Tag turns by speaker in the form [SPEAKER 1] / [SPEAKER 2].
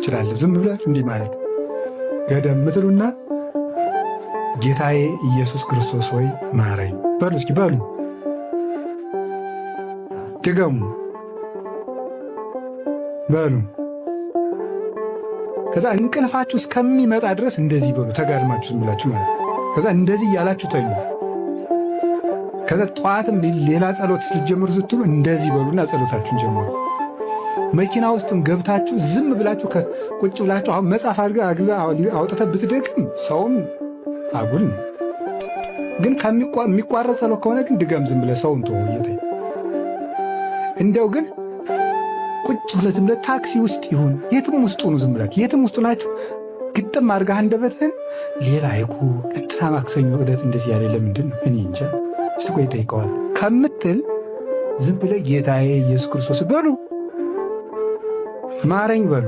[SPEAKER 1] ትችላለህ። ዝም ብላችሁ እንዲህ ማለት ገደም ምትሉና ጌታዬ ኢየሱስ ክርስቶስ ሆይ ማረኝ በሉ። እስኪ በሉ ድገሙ በሉ። ከዛ እንቅልፋችሁ እስከሚመጣ ድረስ እንደዚህ በሉ። ተጋድማችሁ ዝም ብላችሁ ማለት ከዛ እንደዚህ እያላችሁ ተኙ። ከዛ ጠዋትም ሌላ ጸሎት ልትጀምሩ ስትሉ እንደዚህ በሉና ጸሎታችሁን ጀምሩ። መኪና ውስጥም ገብታችሁ ዝም ብላችሁ ቁጭ ብላችሁ አሁን መጽሐፍ አውጥተህ ብትደግም ሰውም አጉል ነው። ግን የሚቋረጥ ጸሎት ከሆነ ግን ድገም ዝም ብለህ ሰውን ተወየተ እንደው ግን ቁጭ ብለህ ዝም ብለህ ታክሲ ውስጥ ይሁን የትም ውስጥ ሆኑ ዝም ብላችሁ የትም ውስጥ ናችሁ ግጥም አድርገህ አንደበትህን ሌላ አይኩ እንትና ማክሰኞ ዕለት እንደዚህ ያለ ለምንድን ነው እኔ እንጃ እስቲ ቆይ እጠይቀዋለሁ ከምትል ዝም ብለህ ጌታዬ ኢየሱስ ክርስቶስ በሉ ማረኝ በሉ።